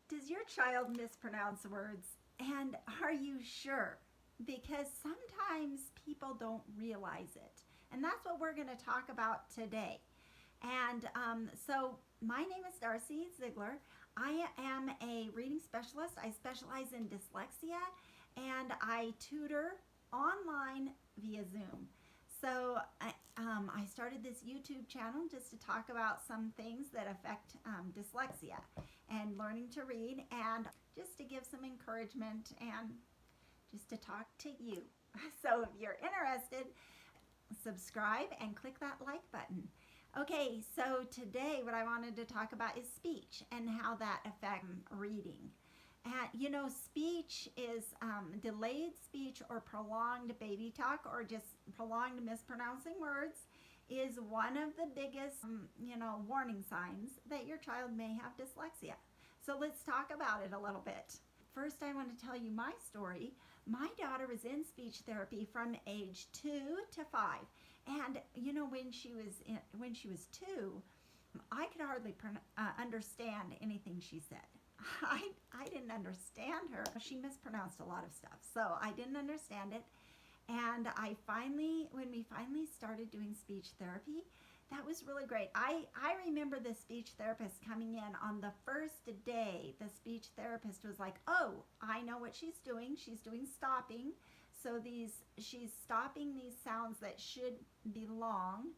Does your child mispronounce words? And are you sure? Because sometimes people don't realize it. And that's what we're going to talk about today. And so my name is Darcy Ziegler. I am a reading specialist. I specialize in dyslexia and I tutor online via Zoom. So I started this YouTube channel just to talk about some things that affect dyslexia and learning to read, and just to give some encouragement and just to talk to you. So if you're interested, subscribe and click that like button. Okay, so today what I wanted to talk about is speech and how that affects reading. And speech is delayed speech or prolonged baby talk or just prolonged mispronouncing words is one of the biggest, warning signs that your child may have dyslexia. So let's talk about it a little bit. First, I want to tell you my story. My daughter was in speech therapy from age 2 to 5. And when she was 2, I could hardly understand anything she said. I didn't understand her. She mispronounced a lot of stuff, so I didn't understand it. And when we finally started doing speech therapy, that was really great. I remember the speech therapist coming in on the first day. The speech therapist was like, "Oh, I know what she's doing. She's doing stopping. So she's stopping these sounds that should be long."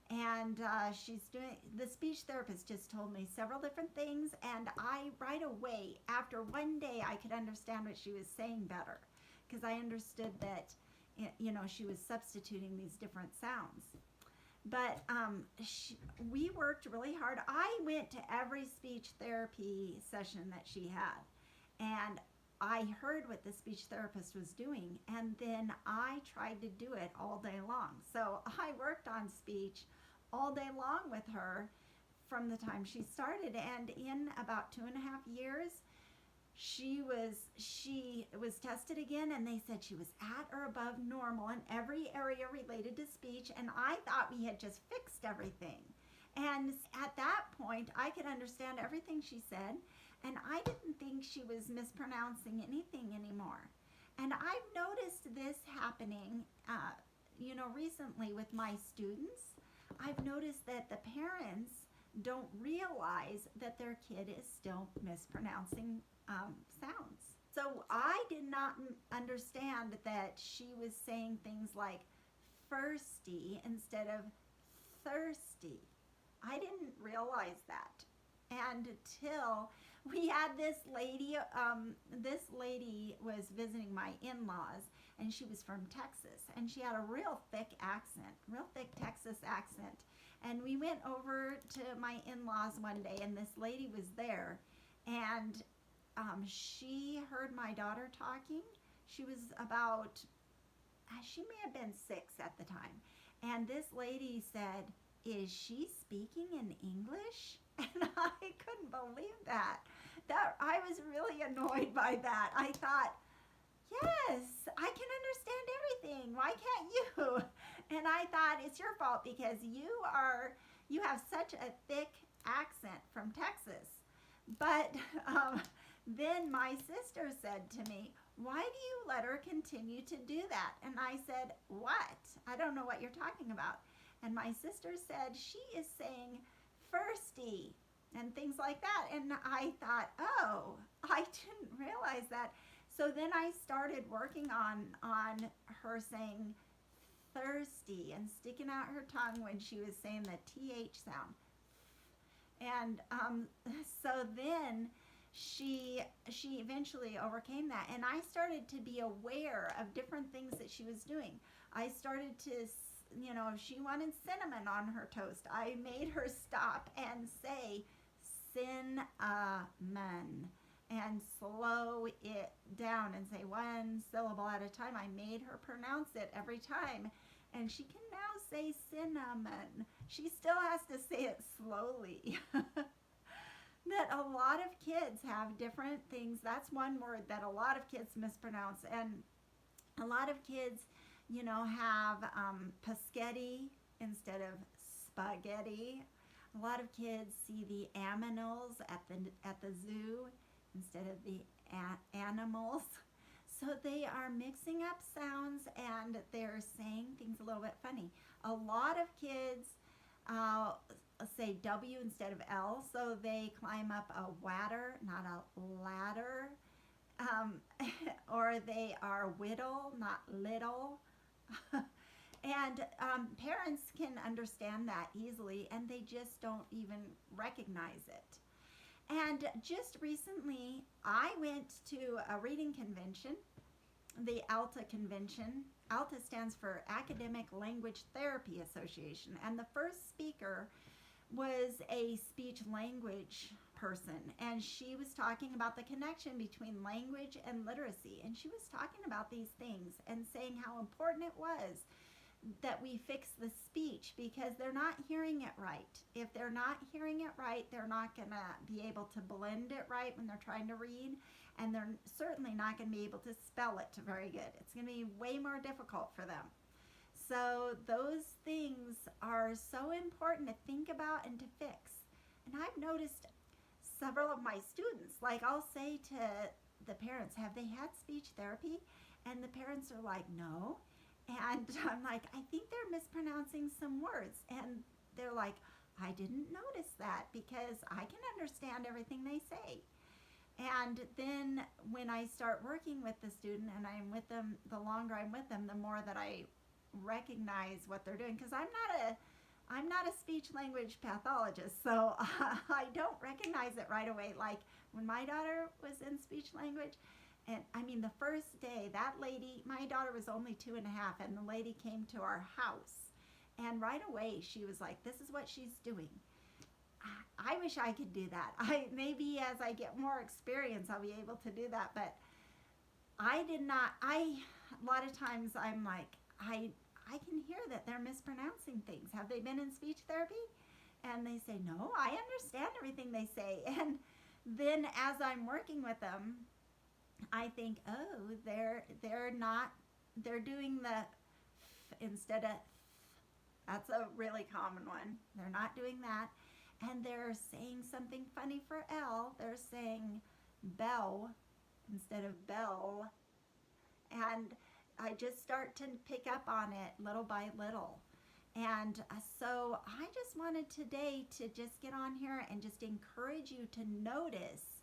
And the speech therapist just told me several different things, and I right away, after one day, I could understand what she was saying better, because I understood that, she was substituting these different sounds. But we worked really hard. I went to every speech therapy session that she had, and I heard what the speech therapist was doing, and then I tried to do it all day long. So I worked on speech all day long with her from the time she started, and in about 2.5 years, she was tested again, and they said she was at or above normal in every area related to speech, and I thought we had just fixed everything. And at that point, I could understand everything she said, and I didn't think she was mispronouncing anything anymore. And I've noticed this happening, recently with my students. I've noticed that the parents don't realize that their kid is still mispronouncing sounds. So I did not understand that she was saying things like thirsty instead of thirsty. I didn't realize that. And until we had this lady was visiting my in-laws, and she was from Texas, and she had a real thick Texas accent. And we went over to my in-laws one day, and this lady was there, and she heard my daughter talking. She was she may have been 6 at the time. And this lady said, "Is she speaking in English?" And I couldn't believe that. I was really annoyed by that. I thought, yes, I can understand everything. Why can't you? And I thought, it's your fault because you have such a thick accent from Texas. But then my sister said to me, "Why do you let her continue to do that?" And I said, "What? I don't know what you're talking about." And my sister said, "She is saying thirsty," and things like that. And I thought, oh, I didn't realize that. So then I started working on her saying thirsty and sticking out her tongue when she was saying the TH sound. And so then she eventually overcame that, and I started to be aware of different things that she was doing. I started to, if she wanted cinnamon on her toast, I made her stop and say cinnamon and slow it down and say one syllable at a time. I made her pronounce it every time, and she can now say cinnamon. She still has to say it slowly. That a lot of kids have different things. That's one word that a lot of kids mispronounce, and a lot of kids, have paschetti instead of spaghetti. A lot of kids see the aminals at the zoo. instead of the animals. So they are mixing up sounds and they're saying things a little bit funny. A lot of kids say W instead of L, so they climb up a ladder, not a ladder. Or they are whittle, not little. And parents can understand that easily, and they just don't even recognize it. And just recently, I went to a reading convention, the ALTA convention. ALTA stands for Academic Language Therapy Association, and the first speaker was a speech language person, and she was talking about the connection between language and literacy, and she was talking about these things and saying how important it was that we fix the speech because they're not hearing it right. If they're not hearing it right, they're not going to be able to blend it right when they're trying to read, and they're certainly not going to be able to spell it very good. It's going to be way more difficult for them. So those things are so important to think about and to fix. And I've noticed several of my students, like I'll say to the parents, have they had speech therapy? And the parents are like, no. And I'm like, I think they're mispronouncing some words. And they're like, I didn't notice that because I can understand everything they say. And then when I start working with the student and I'm with them, the longer I'm with them, the more that I recognize what they're doing, because I'm not a speech language pathologist, so I don't recognize it right away. Like when my daughter was in speech language, and I mean the first day, that lady, my daughter was only 2.5, and the lady came to our house, and right away she was like, this is what she's doing. I wish I could do that. Maybe as I get more experience I'll be able to do that, but I did not. A lot of times I'm like, I can hear that they're mispronouncing things. Have they been in speech therapy? And they say, no, I understand everything they say. And then as I'm working with them, I think, oh, they're doing the f instead of that's a really common one. They're not doing that. And they're saying something funny for L. They're saying bell instead of bell. And I just start to pick up on it little by little. And so I just wanted today to just get on here and just encourage you to notice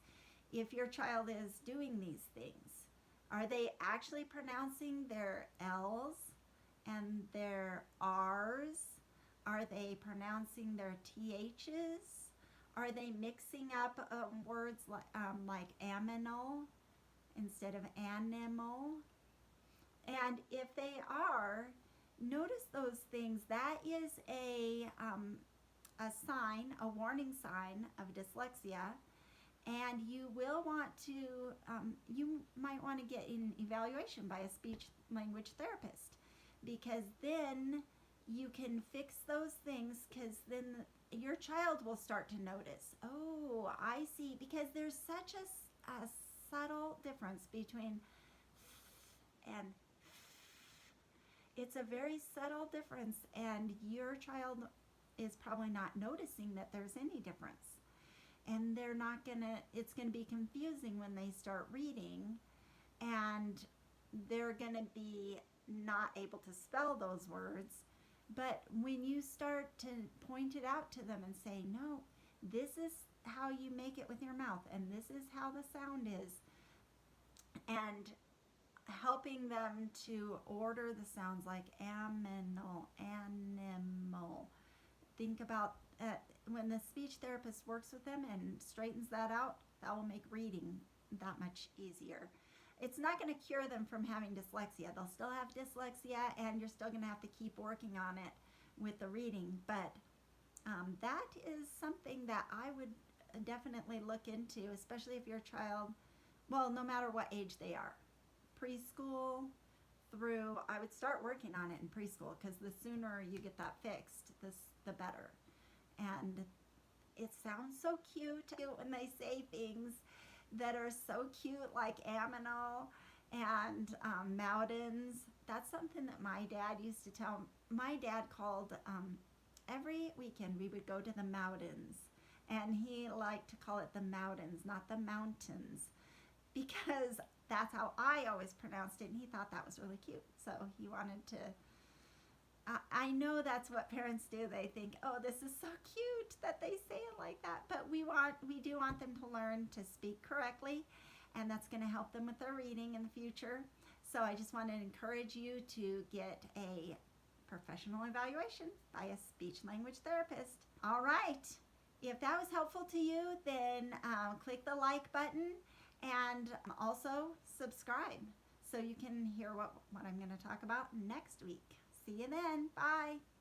if your child is doing these things. Are they actually pronouncing their L's and their R's? Are they pronouncing their TH's? Are they mixing up words like aminal instead of animal? And if they are, notice those things. That is a sign, a warning sign of dyslexia. And you will want to, you might want to get an evaluation by a speech language therapist, because then you can fix those things, because then your child will start to notice, oh, I see, because there's such a subtle difference between and it's a very subtle difference, and your child is probably not noticing that there's any difference. And they're not gonna, it's gonna be confusing when they start reading, and they're gonna be not able to spell those words. But when you start to point it out to them and say, no, this is how you make it with your mouth, and this is how the sound is, and helping them to order the sounds like aminal, animal. Think about when the speech therapist works with them and straightens that out, that will make reading that much easier. It's not going to cure them from having dyslexia. They'll still have dyslexia, and you're still going to have to keep working on it with the reading. But that is something that I would definitely look into, especially if your child, well, no matter what age they are, preschool through, I would start working on it in preschool, because the sooner you get that fixed, the better. And it sounds so cute when they say things that are so cute, like aminal and mountains. That's something that my dad used to tell. My dad called every weekend we would go to the mountains, and he liked to call it the mountains, not the mountains. because that's how I always pronounced it, and he thought that was really cute. So he wanted to. I know that's what parents do. They think, "Oh, this is so cute that they say it like that." But we do want them to learn to speak correctly, and that's going to help them with their reading in the future. So I just want to encourage you to get a professional evaluation by a speech language therapist. All right. If that was helpful to you, then click the like button and also subscribe so you can hear what I'm going to talk about next week. See you then. Bye.